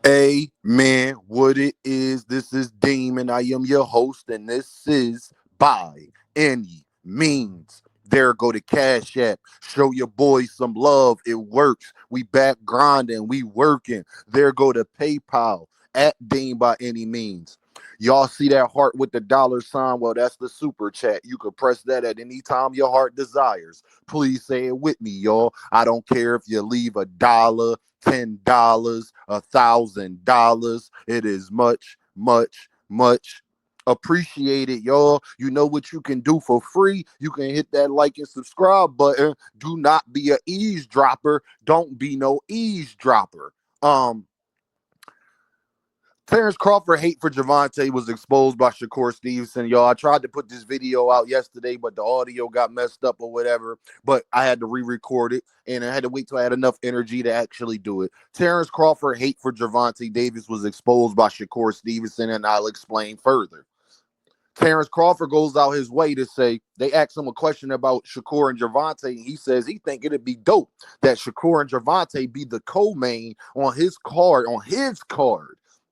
Amen. What it is, this is Demon. I am your host, and this is By Any Means. There go to Cash App. Show your boys some love. It works. We back grinding. We working. There go to PayPal at Dean by Any Means. Y'all see that heart with the dollar sign? Well, that's the super chat. You can press that at any time your heart desires. Please say it with me, y'all. I don't care if you leave $1, $10, $1,000. It is much, much, much appreciated, y'all. You know what you can do for free. You can hit that like and subscribe button. Do not be a eavesdropper. Don't be no eavesdropper. Terence Crawford hate for Gervonta was exposed by Shakur Stevenson. Y'all, I tried to put this video out yesterday, but the audio got messed up or whatever. But I had to re-record it, and I had to wait till I had enough energy to actually do it. Terence Crawford hate for Gervonta Davis was exposed by Shakur Stevenson, and I'll explain further. Terence Crawford goes out his way to say, they asked him a question about Shakur and Gervonta, and he says he think it'd be dope that Shakur and Gervonta be the co-main on his card,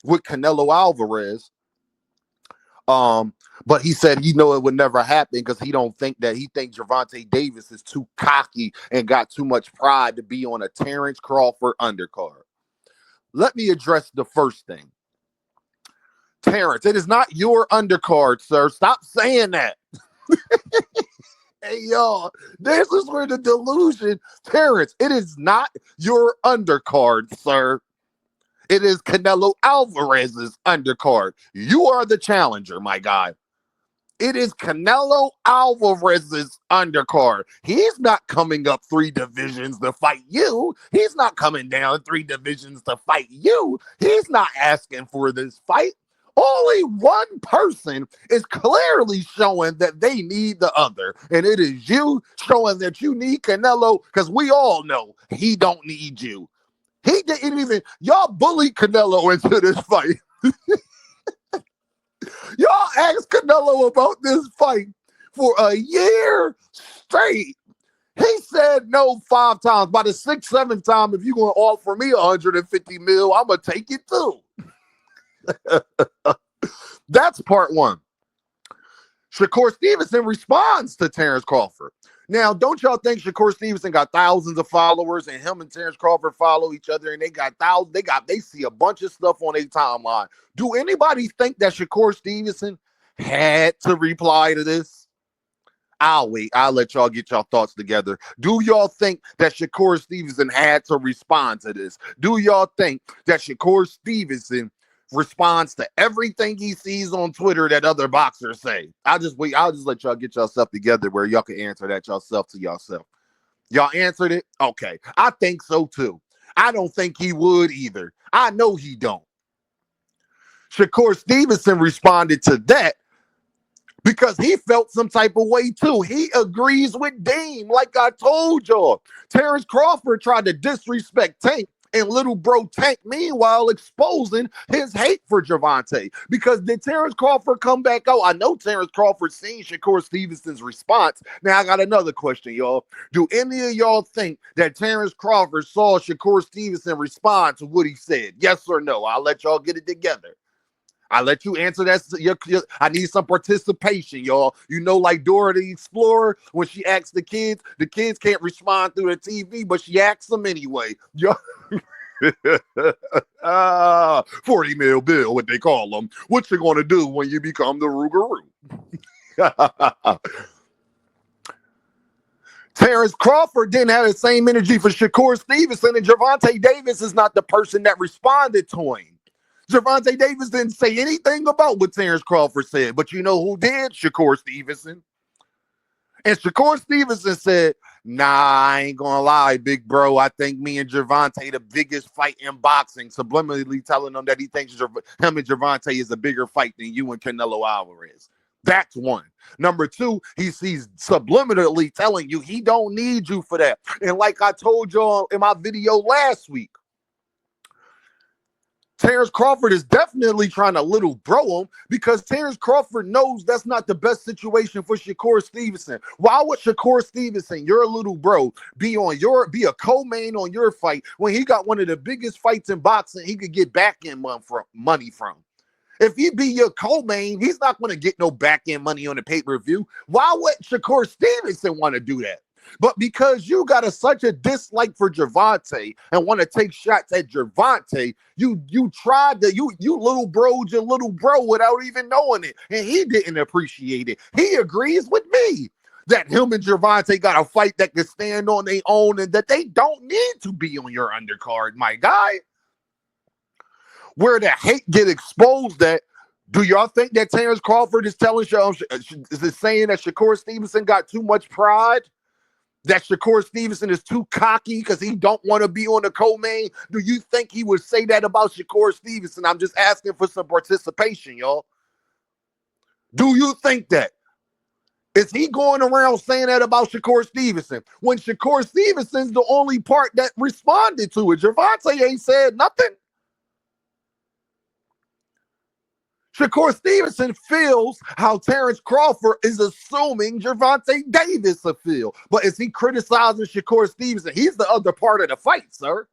with Canelo Alvarez. But he said it would never happen because he thinks Gervonta Davis is too cocky and got too much pride to be on a Terence Crawford undercard. Let me address the first thing. Terence, it is not your undercard, sir. Stop saying that. Hey, y'all, this is where the delusion, Terence, it is not your undercard, sir. It is Canelo Alvarez's undercard. You are the challenger, my guy. It is Canelo Alvarez's undercard. He's not coming up 3 divisions to fight you. He's not coming down 3 divisions to fight you. He's not asking for this fight. Only one person is clearly showing that they need the other, and it is you showing that you need Canelo, because we all know he don't need you. He didn't even, y'all bullied Canelo into this fight. Y'all asked Canelo about this fight for a year straight. He said no 5 times. By the 6th, 7th time, if you're going to offer me 150 mil, I'm going to take it too. That's part one. Shakur Stevenson responds to Terence Crawford. Now, don't y'all think Shakur Stevenson got thousands of followers and him and Terence Crawford follow each other and they got thousands, they see a bunch of stuff on their timeline. Do anybody think that Shakur Stevenson had to reply to this? I'll wait. I'll let y'all get y'all thoughts together. Do y'all think that Shakur Stevenson had to respond to this? Do y'all think that Shakur Stevenson responds to everything he sees on Twitter that other boxers say? I'll just wait. I'll just let y'all get yourself together where y'all can answer that yourself to yourself. Y'all answered it? Okay. I think so too. I don't think he would either. I know he don't. Shakur Stevenson responded to that because he felt some type of way too. He agrees with Dame, like I told y'all. Terence Crawford tried to disrespect Tank, and little bro Tank, meanwhile, exposing his hate for Gervonta. Because did Terence Crawford come back out? I know Terence Crawford seen Shakur Stevenson's response. Now, I got another question, y'all. Do any of y'all think that Terence Crawford saw Shakur Stevenson respond to what he said? Yes or no? I'll let y'all get it together. I let you answer that. I need some participation, y'all. You know, like Dora the Explorer, when she asks the kids can't respond through the TV, but she asks them anyway. 40 mil bill, what they call them. What you gonna do when you become the Rougarou? Terence Crawford didn't have the same energy for Shakur Stevenson, and Gervonta Davis is not the person that responded to him. Gervonta Davis didn't say anything about what Terence Crawford said, but you know who did? Shakur Stevenson. And Shakur Stevenson said, nah, I ain't gonna lie, big bro. I think me and Gervonta the biggest fight in boxing, subliminally telling them that he thinks him and Gervonta is a bigger fight than you and Canelo Alvarez. That's one. Number two, he's subliminally telling you he don't need you for that. And like I told y'all in my video last week, Terence Crawford is definitely trying to little bro him because Terence Crawford knows that's not the best situation for Shakur Stevenson. Why would Shakur Stevenson, your little bro, be a co-main on your fight when he got one of the biggest fights in boxing he could get back end money from? If he be your co-main, he's not going to get no back end money on the pay-per-view. Why would Shakur Stevenson want to do that? But because you got such a dislike for Gervonta and want to take shots at Gervonta, you tried to you little broed your little bro without even knowing it, and he didn't appreciate it. He agrees with me that him and Gervonta got a fight that can stand on their own and that they don't need to be on your undercard, my guy. Where the hate get exposed at, do y'all think that Terence Crawford is telling is it saying that Shakur Stevenson got too much pride? That Shakur Stevenson is too cocky because he don't want to be on the co-main? Do you think he would say that about Shakur Stevenson? I'm just asking for some participation, y'all. Do you think that? Is he going around saying that about Shakur Stevenson when Shakur Stevenson's the only part that responded to it? Gervonta ain't said nothing. Shakur Stevenson feels how Terence Crawford is assuming Gervonta Davis will feel. But is he criticizing Shakur Stevenson? He's the other part of the fight, sir.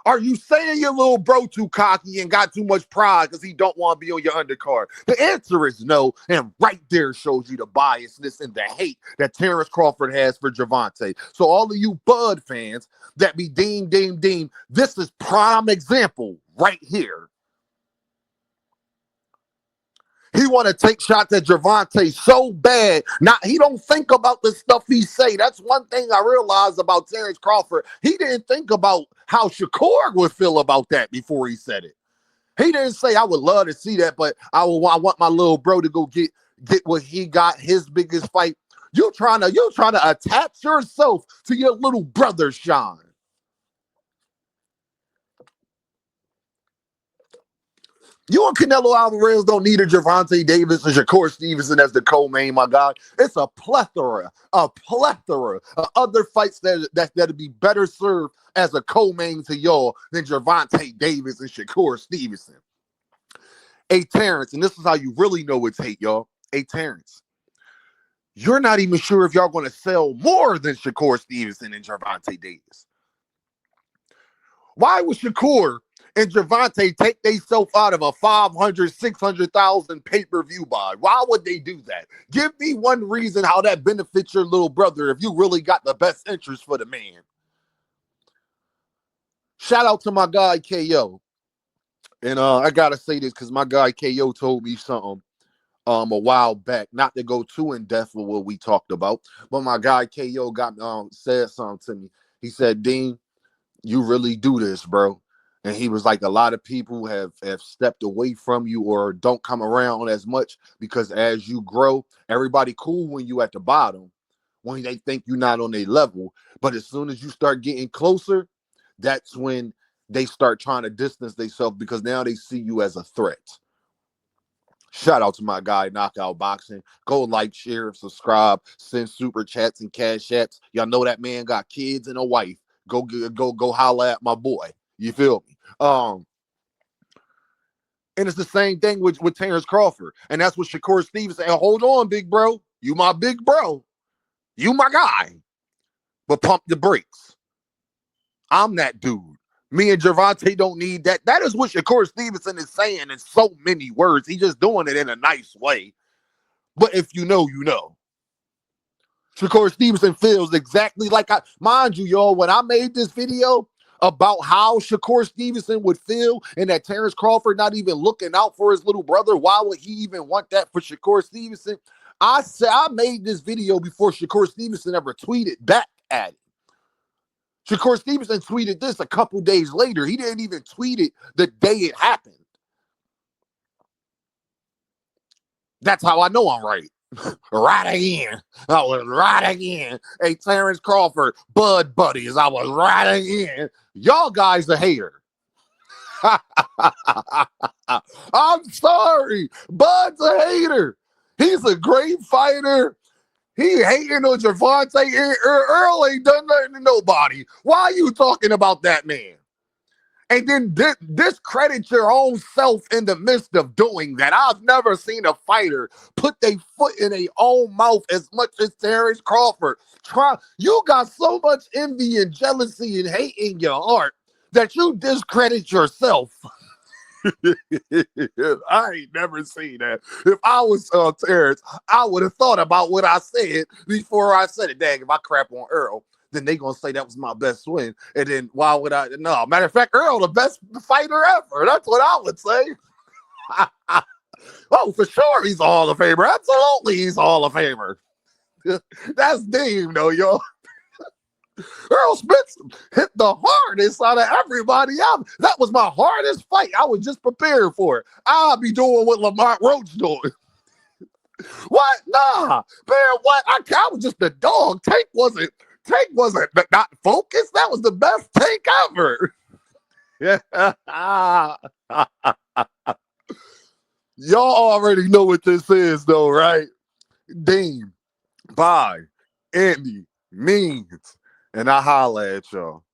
Are you saying your little bro too cocky and got too much pride because he don't want to be on your undercard? The answer is no, and right there shows you the biasness and the hate that Terence Crawford has for Gervonta. So all of you Bud fans that be deem, this is prime example right here. He want to take shots at Gervonta so bad. He don't think about the stuff he say. That's one thing I realized about Terence Crawford. He didn't think about how Shakur would feel about that before he said it. He didn't say, I would love to see that, but I want my little bro to go get what he got, his biggest fight. You trying to attach yourself to your little brother, Sean. You and Canelo Alvarez don't need a Gervonta Davis and Shakur Stevenson as the co-main, my guy. It's a plethora of other fights that'd be better served as a co-main to y'all than Gervonta Davis and Shakur Stevenson. Hey, Terence, and this is how you really know it's hate, y'all. Hey, Terence, you're not even sure if y'all going to sell more than Shakur Stevenson and Gervonta Davis. Why would Shakur and Gervonta take themselves out of a 500, 600,000 pay-per-view buy? Why would they do that? Give me one reason how that benefits your little brother if you really got the best interest for the man. Shout out to my guy, KO. And I got to say this because my guy, KO, told me something a while back, not to go too in-depth with what we talked about, but my guy, KO, said something to me. He said, Dean, you really do this, bro. And he was like, a lot of people have stepped away from you or don't come around as much because as you grow, everybody cool when you at the bottom, when they think you're not on their level. But as soon as you start getting closer, that's when they start trying to distance themselves because now they see you as a threat. Shout out to my guy, Knockout Boxing. Go like, share, subscribe, send super chats and cash apps. Y'all know that man got kids and a wife. Go holla at my boy. You feel me? And it's the same thing with Terence Crawford. And that's what Shakur Stevenson said. Hold on, big bro. You my big bro. You my guy. But pump the brakes. I'm that dude. Me and Gervonta don't need that. That is what Shakur Stevenson is saying in so many words. He's just doing it in a nice way. But if you know, you know. Shakur Stevenson feels exactly like mind you, y'all, when I made this video about how Shakur Stevenson would feel and that Terence Crawford not even looking out for his little brother, why would he even want that for Shakur Stevenson? I made this video before Shakur Stevenson ever tweeted back at it. Shakur Stevenson tweeted this a couple days later. He didn't even tweet it the day it happened. That's how I know I'm right. Right again. I was right again. Hey, Terence Crawford, Bud Buddies, I was right again. Y'all guys a hater. I'm sorry. Bud's a hater. He's a great fighter. He hating on Gervonta. Earl ain't done nothing to nobody. Why are you talking about that man? and then discredit your own self in the midst of doing that. I've never seen a fighter put their foot in their own mouth as much as Terence Crawford. You got so much envy and jealousy and hate in your heart that you discredit yourself. I ain't never seen that. If I was Terrence, I would have thought about what I said before I said it. Dang, if I crap on Earl, then they gonna say that was my best win. And then why would I? No, matter of fact, Earl, the best fighter ever. That's what I would say. Oh, for sure, he's a Hall of Famer. Absolutely, he's a Hall of Famer. That's Dave, though, yo. Earl Spence hit the hardest out of everybody out. That was my hardest fight. I was just prepared for it. I'll be doing what Lamont Roach doing. What? Nah, man. What? I was just the dog. Tank wasn't not focused. That was the best Tank ever. Yeah. Y'all already know what this is, though, right? Dean, Bye, Andy, Means, and I holla at y'all.